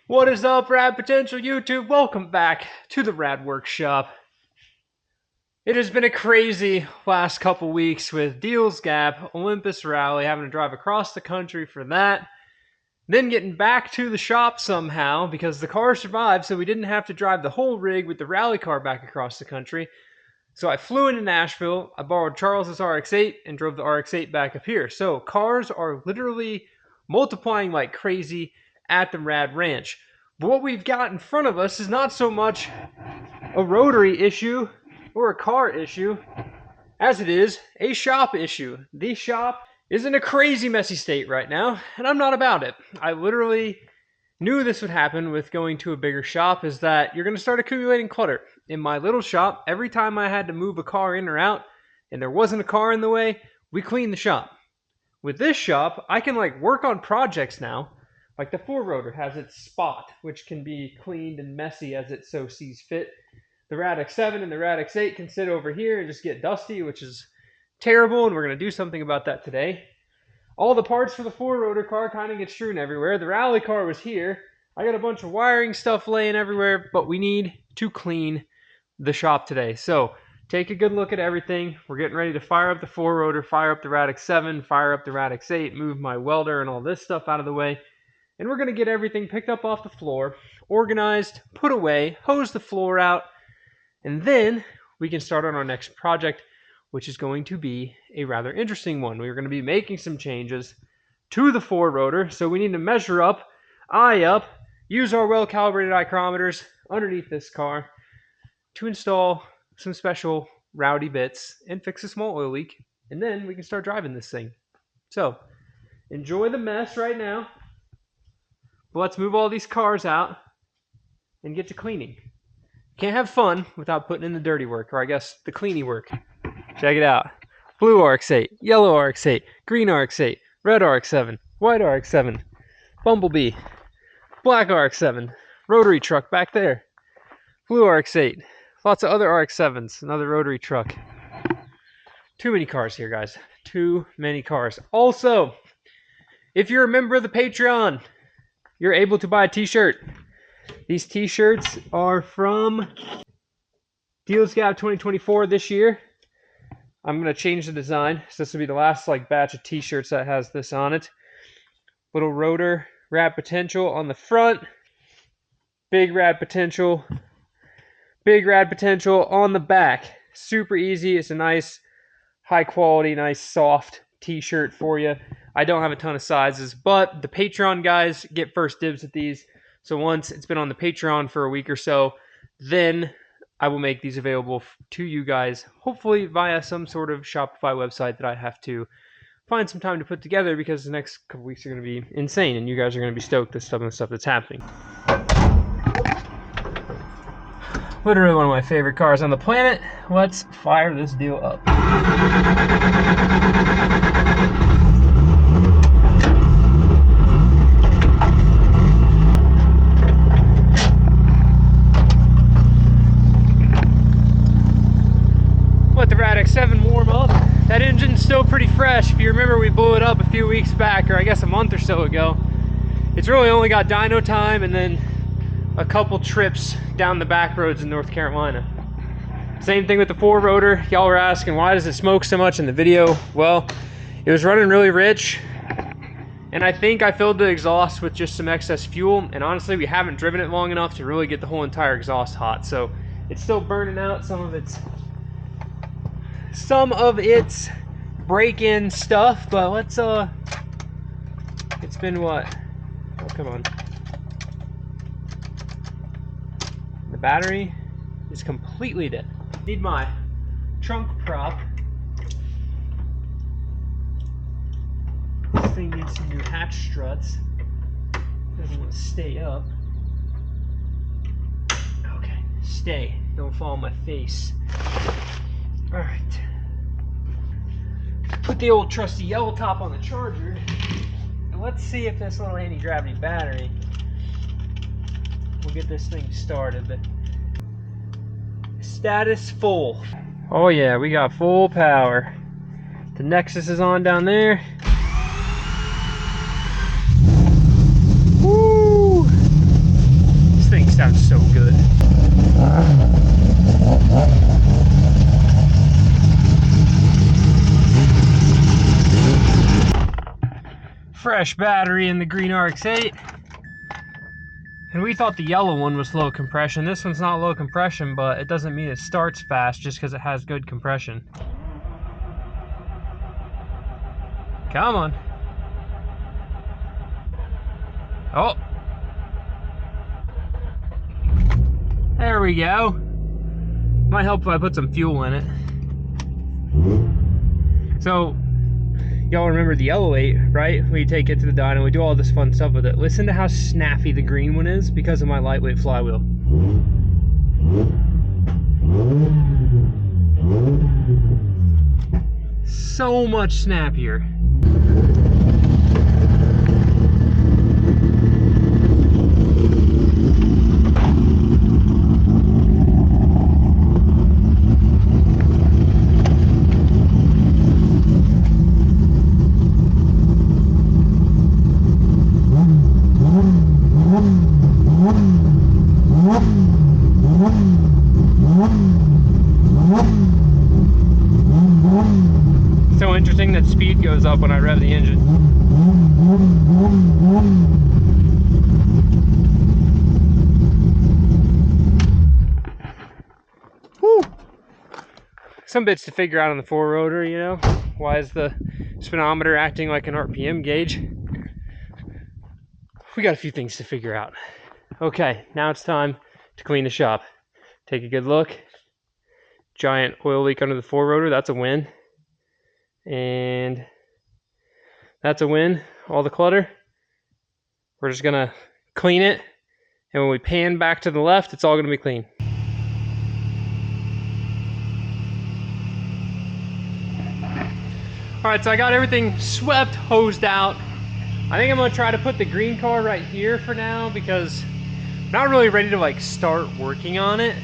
What is up, Rad Potential YouTube? Welcome back to the Rad Workshop. It has been a crazy last couple weeks with Deals Gap, Olympus Rally, having to drive across the country for that, then getting back to the shop somehow because the car survived, so we didn't have to drive the whole rig with the rally car back across the country. So I flew into Nashville, I borrowed Charles's RX-8 and drove the RX-8 back up here. So cars are literally multiplying like crazy at the Rad Ranch. But what we've got in front of us is not so much a rotary issue or a car issue as it is a shop issue. The shop is in a crazy messy state right now, and I'm not about it. I literally knew this would happen with going to a bigger shop, is that you're going to start accumulating clutter. In my little shop, every time I had to move a car in or out and there wasn't a car in the way, we cleaned the shop. With this shop, I can work on projects now. Like the 4-rotor has its spot, which can be cleaned and messy as it so sees fit. The Radix-7 and the Radix-8 can sit over here and just get dusty, which is terrible, and we're going to do something about that today. All the parts for the 4-rotor car kind of get strewn everywhere. The rally car was here. I got a bunch of wiring stuff laying everywhere, but we need to clean the shop today. So take a good look at everything. We're getting ready to fire up the 4-rotor, fire up the Radix-7, fire up the Radix-8, move my welder and all this stuff out of the way. And we're going to get everything picked up off the floor, organized, put away, hose the floor out, and then we can start on our next project, which is going to be a rather interesting one. We're going to be making some changes to the 4-rotor, so we need to measure up, eye up, use our well-calibrated ichrometers underneath this car to install some special rowdy bits and fix a small oil leak, and then we can start driving this thing. So, enjoy the mess right now. But let's move all these cars out and get to cleaning. Can't have fun without putting in the dirty work, or I guess the cleany work. Check it out. Blue RX-8, yellow RX-8, green RX-8, red RX-7, white RX-7, Bumblebee, black RX-7, rotary truck back there, blue RX-8, lots of other RX-7s, another rotary truck. Too many cars here, guys. Too many cars. Also, if you're a member of the Patreon, you're able to buy a t-shirt. These t-shirts are from Deals Gap 2024 this year. I'm going to change the design. So this will be the last batch of t-shirts that has this on it. Little rotor, Rad Potential on the front. Big Rad Potential on the back. Super easy. It's a nice, high quality, nice soft t-shirt for you. I don't have a ton of sizes, but the Patreon guys get first dibs at these. So once it's been on the Patreon for a week or so, then I will make these available to you guys, hopefully via some sort of Shopify website that I have to find some time to put together, because the next couple weeks are going to be insane and you guys are going to be stoked with some of the stuff that's happening. Literally one of my favorite cars on the planet. Let's fire this deal up. Let the Radix-7 warm up. That engine's still pretty fresh. If you remember, we blew it up a few weeks back, or I guess a month or so ago. It's really only got dyno time and then a couple trips down the back roads in North Carolina. Same thing with the 4-rotor. Y'all were asking, why does it smoke so much in the video? Well, it was running really rich, and I think I filled the exhaust with just some excess fuel, and honestly, we haven't driven it long enough to really get the whole entire exhaust hot, so it's still burning out some of its break-in stuff. But let's it's been what? Oh, come on. The battery is completely dead. Need my trunk prop. This thing needs some new hatch struts. Doesn't want to stay up. Okay, stay. Don't fall on my face. Alright. Put the old trusty yellow top on the charger. And let's see if this little anti-gravity battery will get this thing started. But status full. Oh yeah, we got full power. The Nexus is on down there. Woo! fresh battery in the green RX-8. And we thought the yellow one was low compression. This one's not low compression, but it doesn't mean it starts fast just because it has good compression. Come on. Oh. There we go. Might help if I put some fuel in it. So, y'all remember the yellow 8, right? We take it to the dyno, we do all this fun stuff with it. Listen to how snappy the green one is because of my lightweight flywheel. So much snappier. So interesting that speed goes up when I rev the engine. Woo! Some bits to figure out on the 4-rotor, you know? Why is the speedometer acting like an RPM gauge? We got a few things to figure out. Okay, now it's time to clean the shop. Take a good look. Giant oil leak under the 4-rotor, that's a win. And that's a win. All the clutter. We're just gonna clean it, and when we pan back to the left, it's all gonna be clean. All right, so I got everything swept, hosed out. I think I'm gonna try to put the green car right here for now because I'm not really ready to like start working on it,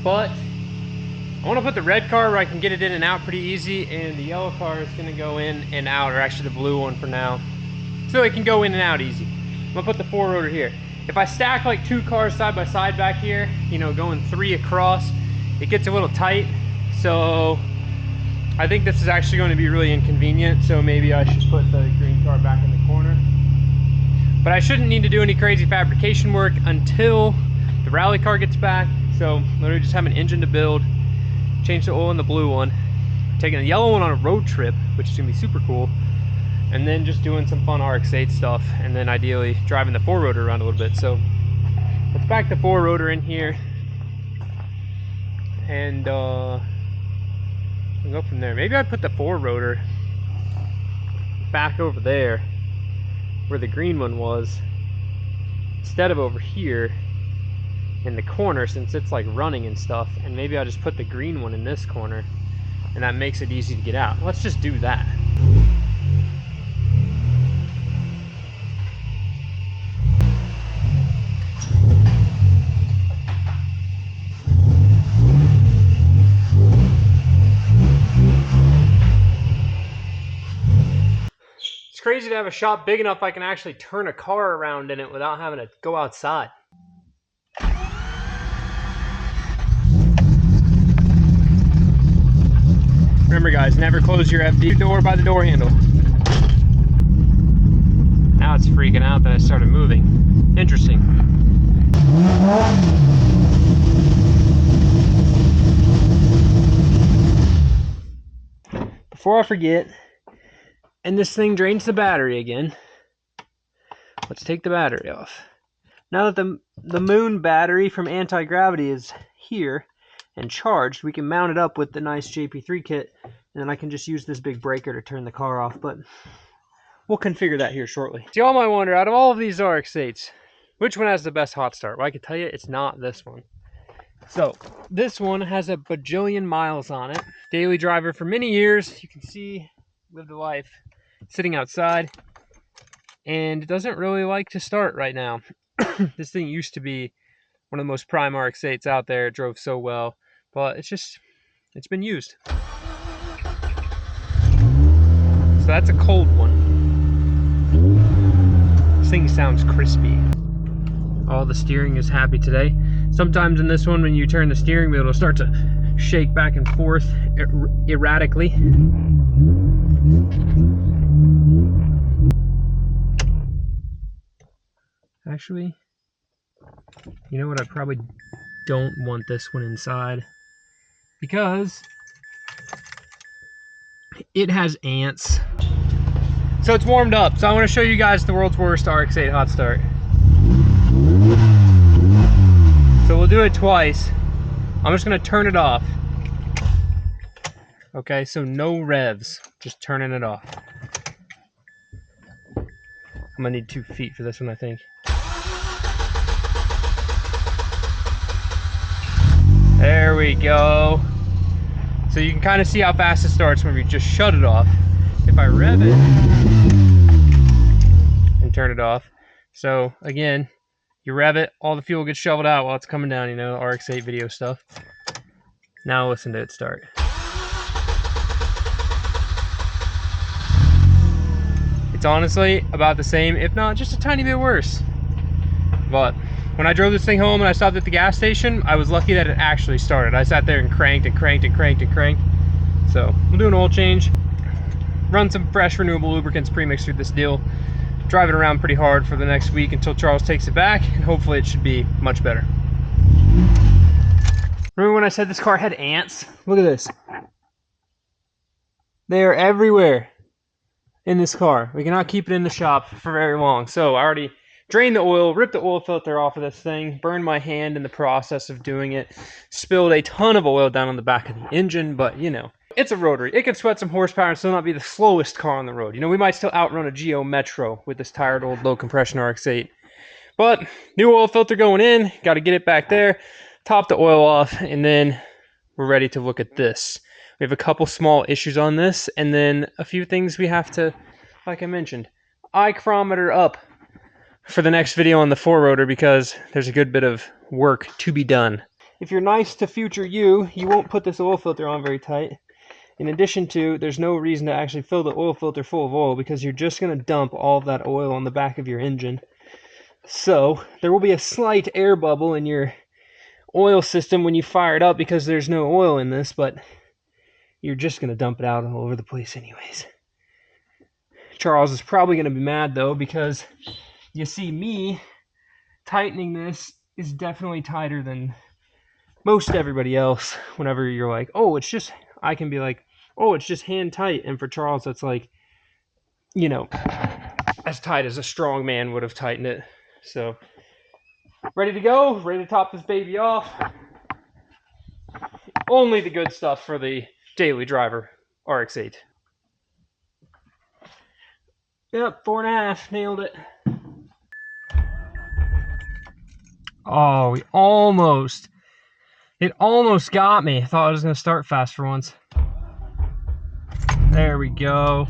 but I want to put the red car where I can get it in and out pretty easy, and the yellow car is going to go in and out, or actually the blue one for now, so it can go in and out easy. I'm going to put the 4-rotor here. If I stack like 2 cars side by side back here, you know, going 3 across, it gets a little tight, so I think this is actually going to be really inconvenient, so maybe I should put the green car back in the corner. But I shouldn't need to do any crazy fabrication work until the rally car gets back, so literally just have an engine to build, change the oil in the blue one, taking the yellow one on a road trip, which is gonna be super cool, and then just doing some fun RX-8 stuff, and then ideally driving the 4-rotor around a little bit. So let's back the 4-rotor in here, and we'll go from there. Maybe I'd put the 4-rotor back over there where the green one was, instead of over here in the corner, since it's like running and stuff, and maybe I'll just put the green one in this corner, and that makes it easy to get out. Let's just do that. It's crazy to have a shop big enough I can actually turn a car around in it without having to go outside. Remember guys, never close your FD door by the door handle. Now it's freaking out that I started moving. Interesting. Before I forget, and this thing drains the battery again, let's take the battery off. Now that the moon battery from anti-gravity is here and charged, we can mount it up with the nice JP3 kit, and then I can just use this big breaker to turn the car off, but we'll configure that here shortly. So y'all might wonder, out of all of these RX-8s, which one has the best hot start? Well, I can tell you it's not this one. So this one has a bajillion miles on it. Daily driver for many years. You can see, lived a life sitting outside, and it doesn't really like to start right now. This thing used to be one of the most prime RX-8s out there. It drove so well, but it's been used. So that's a cold one. This thing sounds crispy. All the steering is happy today. Sometimes in this one, when you turn the steering wheel, it'll start to shake back and forth erratically. Actually, you know what? I probably don't want this one inside because it has ants. So it's warmed up. So I want to show you guys the world's worst RX-8 hot start. So we'll do it twice. I'm just going to turn it off. Okay, so no revs, just turning it off. I'm gonna need 2 feet for this one, I think. There we go. So you can kind of see how fast it starts when we just shut it off. If I rev it and turn it off. So again, you rev it, all the fuel gets shoveled out while it's coming down, you know, RX-8 video stuff. Now listen to it start. It's honestly about the same, if not just a tiny bit worse. But when I drove this thing home and I stopped at the gas station, I was lucky that it actually started. I sat there and cranked and cranked and cranked and cranked. So we'll do an oil change, run some fresh renewable lubricants premixed through this deal, drive it around pretty hard for the next week until Charles takes it back, and hopefully it should be much better. Remember when I said this car had ants? Look at this. They are everywhere in this car. We cannot keep it in the shop for very long. So I already drained the oil, ripped the oil filter off of this thing, burned my hand in the process of doing it, spilled a ton of oil down on the back of the engine, but you know, it's a Rotary. It can sweat some horsepower and still not be the slowest car on the road. You know, we might still outrun a Geo Metro with this tired old low compression RX-8. But new oil filter going in, got to get it back there, top the oil off, and then we're ready to look at this. We have a couple small issues on this, and then a few things we have to, like I mentioned, eye chronometer up for the next video on the 4-rotor because there's a good bit of work to be done. If you're nice to future you won't put this oil filter on very tight. In addition to, there's no reason to actually fill the oil filter full of oil because you're just going to dump all of that oil on the back of your engine. So there will be a slight air bubble in your oil system when you fire it up because there's no oil in this, but you're just going to dump it out all over the place anyways. Charles is probably going to be mad though because you see me tightening this is definitely tighter than most everybody else. Whenever you're like, oh, it's just, I can be like, oh, it's just hand tight. And for Charles, that's like, you know, as tight as a strong man would have tightened it. So ready to go, ready to top this baby off. Only the good stuff for the daily driver RX-8. Yep, 4.5, nailed it. Oh, it almost got me. I thought I was going to start fast for once. There we go.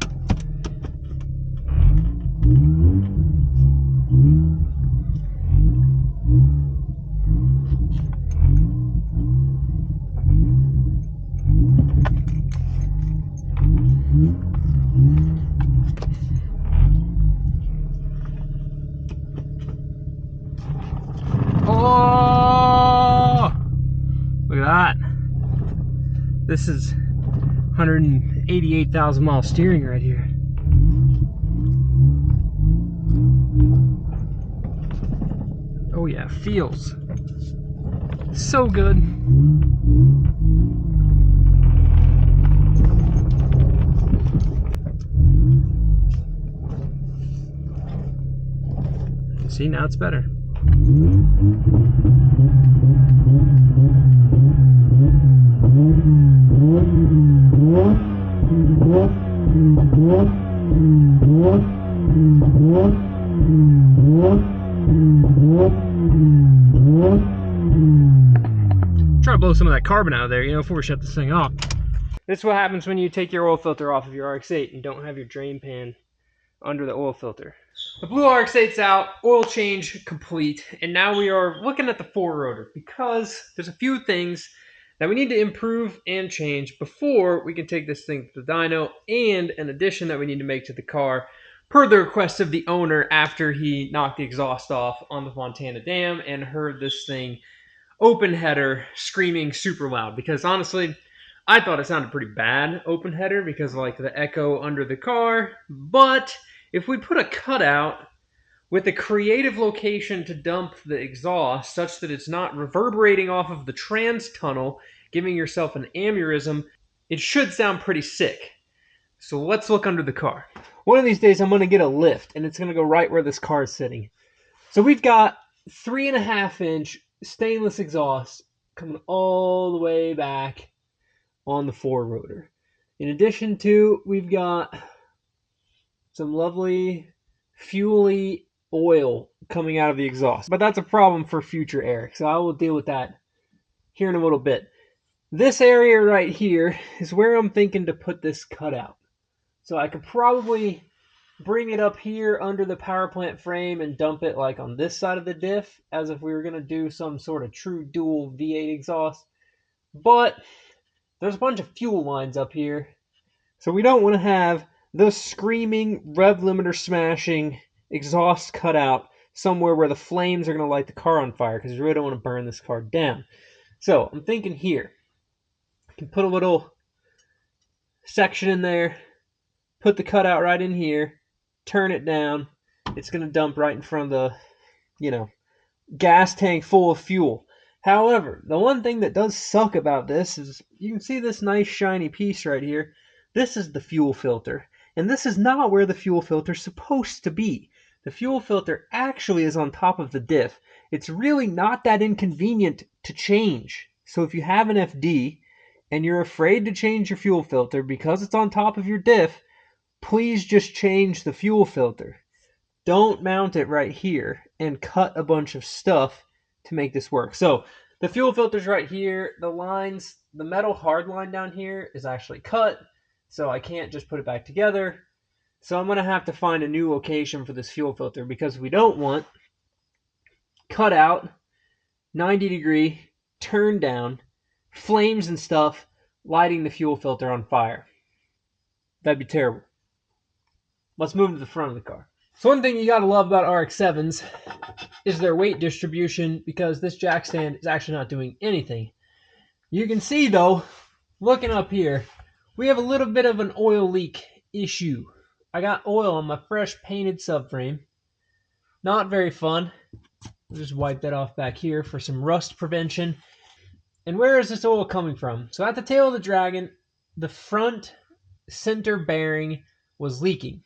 Oh! Look at that. This is 188,000 mile steering right here. Oh yeah, feels so good. See, now it's better. Try to blow some of that carbon out of there, you know, before we shut this thing off. This is what happens when you take your oil filter off of your RX-8 and don't have your drain pan under the oil filter. The blue RX-8's out, oil change complete, and now we are looking at the 4-rotor because there's a few things that we need to improve and change before we can take this thing to the dyno, and an addition that we need to make to the car per the request of the owner after he knocked the exhaust off on the Fontana Dam and heard this thing open header screaming super loud. Because honestly, I thought it sounded pretty bad open header because of like the echo under the car, but if we put a cutout with a creative location to dump the exhaust such that it's not reverberating off of the trans tunnel, giving yourself an aneurysm, it should sound pretty sick. So let's look under the car. One of these days I'm going to get a lift, and it's going to go right where this car is sitting. So we've got 3.5-inch stainless exhaust coming all the way back on the 4-rotor. In addition to, we've got some lovely fuel-y oil coming out of the exhaust. But that's a problem for future air, so I will deal with that here in a little bit. This area right here is where I'm thinking to put this cutout. So I could probably bring it up here under the power plant frame and dump it like on this side of the diff, as if we were going to do some sort of true dual V8 exhaust. But there's a bunch of fuel lines up here, so we don't want to have the screaming, rev limiter smashing exhaust cutout somewhere where the flames are going to light the car on fire, because we really don't want to burn this car down. So I'm thinking here, I can put a little section in there, put the cutout right in here, turn it down. It's going to dump right in front of the, gas tank full of fuel. However, the one thing that does suck about this is you can see this nice shiny piece right here. This is the fuel filter. And this is not where the fuel filter is supposed to be. The fuel filter actually is on top of the diff. It's really not that inconvenient to change. So if you have an FD and you're afraid to change your fuel filter because it's on top of your diff, please just change the fuel filter. Don't mount it right here and cut a bunch of stuff to make this work. So the fuel filter's right here. The lines, the metal hard line down here is actually cut, so I can't just put it back together. So I'm going to have to find a new location for this fuel filter, because we don't want cut out, 90-degree, turn down, flames and stuff lighting the fuel filter on fire. That'd be terrible. Let's move to the front of the car. So one thing you gotta love about RX-7s is their weight distribution, because this jack stand is actually not doing anything. You can see though, looking up here, we have a little bit of an oil leak issue. I got oil on my fresh painted subframe. Not very fun. I'll just wipe that off back here for some rust prevention. And where is this oil coming from? So at the tail of the Dragon, the front center bearing was leaking.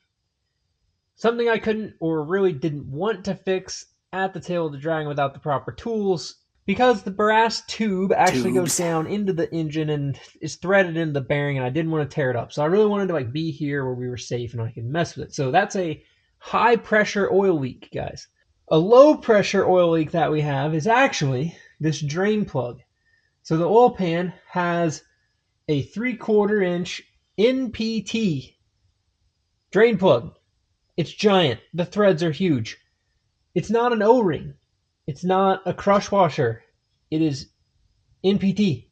Something I couldn't, or really didn't want to fix at the tail of the Dragon without the proper tools, because the brass tube actually goes down into the engine and is threaded into the bearing, and I didn't want to tear it up. So I really wanted to be here where we were safe and I could mess with it. So that's a high pressure oil leak, guys. A low pressure oil leak that we have is actually this drain plug. So the oil pan has a 3/4 inch NPT drain plug. It's giant. The threads are huge. It's not an O-ring. It's not a crush washer. It is NPT.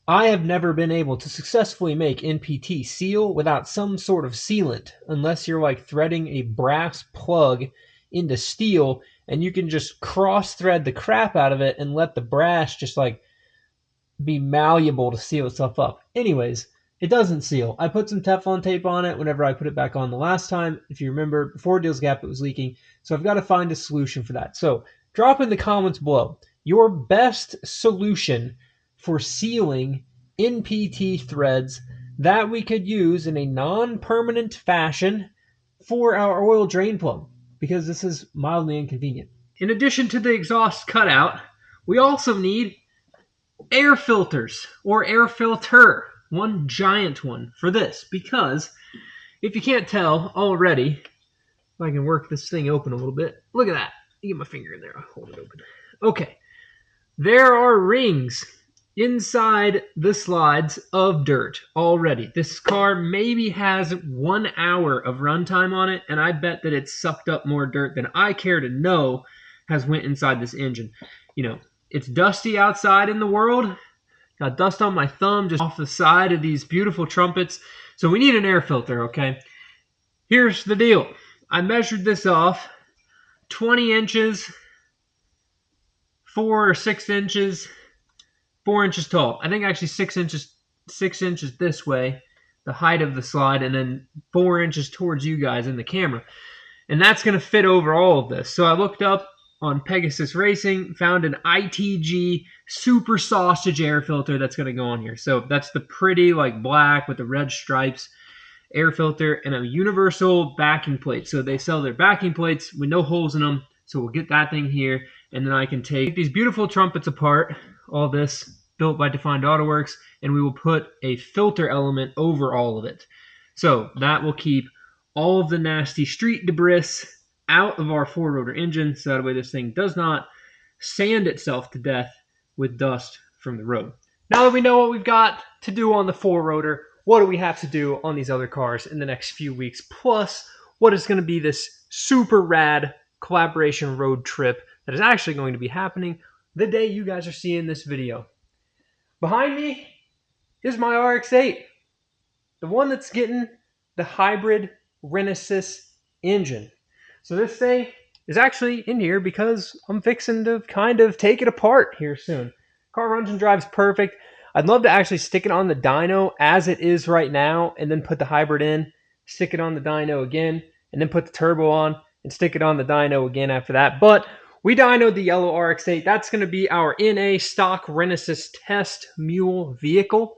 I have never been able to successfully make NPT seal without some sort of sealant, unless you're threading a brass plug into steel and you can just cross thread the crap out of it and let the brass just be malleable to seal itself up. Anyways, it doesn't seal. I put some Teflon tape on it whenever I put it back on the last time. If you remember, before Deal's Gap, it was leaking. So I've got to find a solution for that. So drop in the comments below your best solution for sealing NPT threads that we could use in a non-permanent fashion for our oil drain plug, because this is mildly inconvenient. In addition to the exhaust cutout, we also need air filters, or air filter, one giant one for this, because if you can't tell already, if I can work this thing open a little bit, look at that. Get my finger in there, I'll hold it open. Okay, there are rings inside the slides of dirt already. This car maybe has 1 hour of runtime on it, and I bet that it's sucked up more dirt than I care to know has went inside this engine. It's dusty outside in the world. Got dust on my thumb just off the side of these beautiful trumpets. So we need an air filter, okay? Here's the deal. I measured this off. 20 inches, 4 or 6 inches, 4 inches tall. I think actually 6 inches this way, the height of the slide, and then 4 inches towards you guys in the camera. And that's going to fit over all of this. So I looked up on Pegasus Racing, found an ITG Super Sausage air filter that's going to go on here. So that's the pretty like black with the red stripes air filter and a universal backing plate. So they sell their backing plates with no holes in them. So we'll get that thing here, and then I can take these beautiful trumpets apart, all this built by Defined AutoWorks, and we will put a filter element over all of it. So that will keep all of the nasty street debris out of our four-rotor engine, so that way this thing does not sand itself to death with dust from the road. Now that we know what we've got to do on the four-rotor, what do we have to do on these other cars in the next few weeks? Plus, what is going to be this super rad collaboration road trip that is actually going to be happening the day you guys are seeing this video. Behind me is my RX-8, the one that's getting the hybrid Renesis engine. So this thing is actually in here because I'm fixing to kind of take it apart here soon. Car runs and drives perfect. I'd love to actually stick it on the dyno as it is right now and then put the hybrid in, stick it on the dyno again, and then put the turbo on and stick it on the dyno again after that. But we dynoed the yellow RX-8. That's going to be our NA stock Renesis test mule vehicle.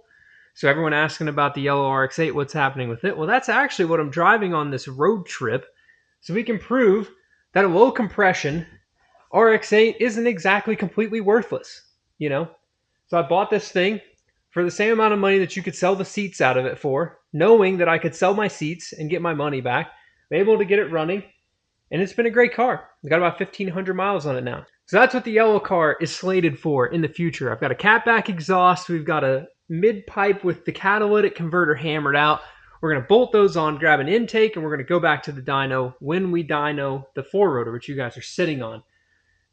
So everyone asking about the yellow RX-8, what's happening with it? Well, that's actually what I'm driving on this road trip. So we can prove that a low compression RX-8 isn't exactly completely worthless, you know? So I bought this thing for the same amount of money that you could sell the seats out of it for, knowing that I could sell my seats and get my money back. I'm able to get it running, and it's been a great car. I've got about 1,500 miles on it now. So that's what the yellow car is slated for in the future. I've got a catback exhaust. We've got a mid-pipe with the catalytic converter hammered out. We're going to bolt those on, grab an intake, and we're going to go back to the dyno when we dyno the four-rotor, which you guys are sitting on.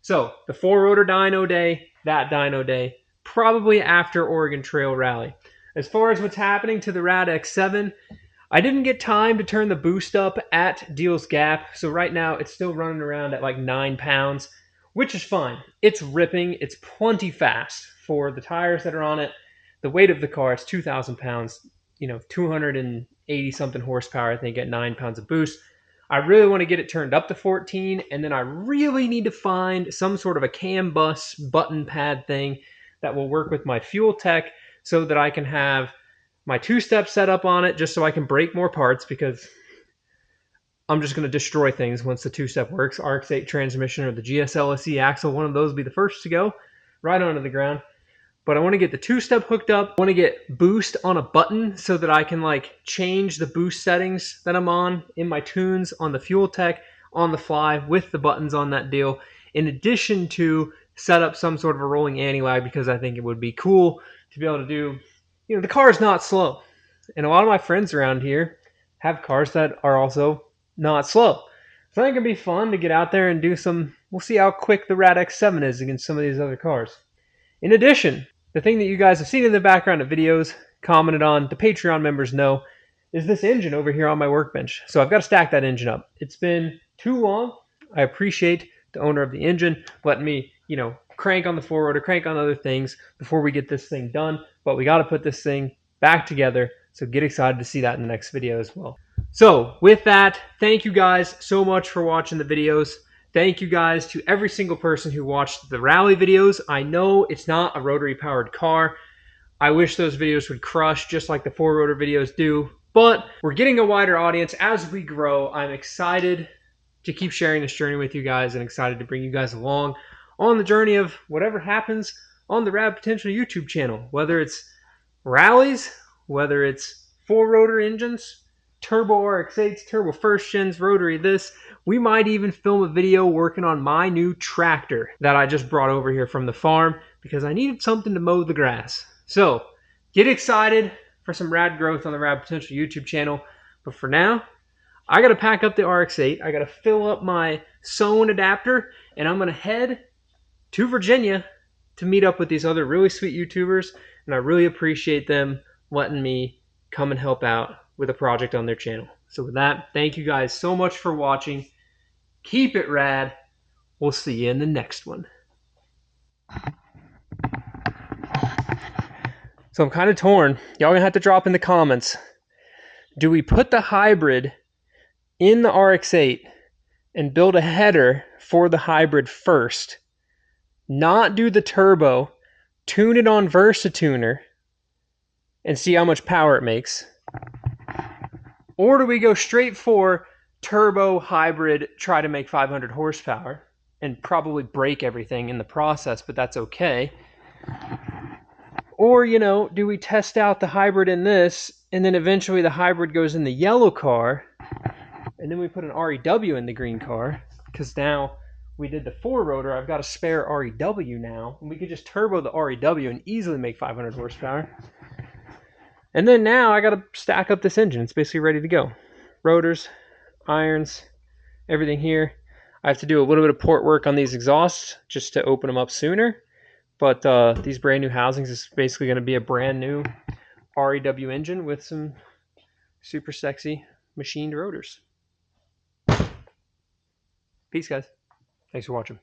So the four-rotor dyno day, that dyno day, probably after Oregon Trail Rally. As far as what's happening to the Rad X7, I didn't get time to turn the boost up at Deals Gap, so right now it's still running around at like 9 pounds, which is fine. It's ripping. It's plenty fast for the tires that are on it. The weight of the car is 2,000 pounds, 280-something horsepower, I think, at 9 pounds of boost. I really want to get it turned up to 14, and then I really need to find some sort of a CAN bus button pad thing that will work with my fuel tech so that I can have my two-step setup on it just so I can break more parts, because I'm just going to destroy things once the two-step works. RX-8 transmission or the GSLSE axle, one of those will be the first to go right onto the ground. But I want to get the two-step hooked up. I want to get boost on a button so that I can change the boost settings that I'm on in my tunes on the fuel tech on the fly with the buttons on that deal, in addition to set up some sort of a rolling anti-lag, because I think it would be cool to be able to do, the car is not slow. And a lot of my friends around here have cars that are also not slow. So I think it'd be fun to get out there and do some, we'll see how quick the Rad X7 is against some of these other cars. In addition, the thing that you guys have seen in the background of videos, commented on, the Patreon members know, is this engine over here on my workbench. So I've got to stack that engine up. It's been too long. I appreciate the owner of the engine letting me, crank on the four-rotor, crank on other things before we get this thing done. But we got to put this thing back together. So get excited to see that in the next video as well. So with that, thank you guys so much for watching the videos. Thank you guys to every single person who watched the rally videos. I know it's not a rotary powered car. I wish those videos would crush just like the four-rotor videos do, but we're getting a wider audience as we grow. I'm excited to keep sharing this journey with you guys and excited to bring you guys along on the journey of whatever happens on the Rad Potential YouTube channel, whether it's rallies, whether it's four-rotor engines, turbo RX-8s, turbo first gens, rotary this. We might even film a video working on my new tractor that I just brought over here from the farm because I needed something to mow the grass. So get excited for some rad growth on the Rad Potential YouTube channel. But for now, I got to pack up the RX-8. I got to fill up my sewn adapter, and I'm going to head to Virginia to meet up with these other really sweet YouTubers. And I really appreciate them letting me come and help out with a project on their channel. So with that, thank you guys so much for watching. Keep it rad. We'll see you in the next one. So I'm kind of torn. Y'all gonna have to drop in the comments. Do we put the hybrid in the RX-8 and build a header for the hybrid first, not do the turbo, tune it on VersaTuner, and see how much power it makes? Or do we go straight for turbo hybrid, try to make 500 horsepower, and probably break everything in the process, but that's okay? Or, do we test out the hybrid in this, and then eventually the hybrid goes in the yellow car, and then we put an REW in the green car, because now we did the 4-rotor, I've got a spare REW now, and we could just turbo the REW and easily make 500 horsepower. And then now I got to stack up this engine. It's basically ready to go. Rotors, irons, everything here. I have to do a little bit of port work on these exhausts just to open them up sooner. But these brand new housings is basically going to be a brand new REW engine with some super sexy machined rotors. Peace, guys. Thanks for watching.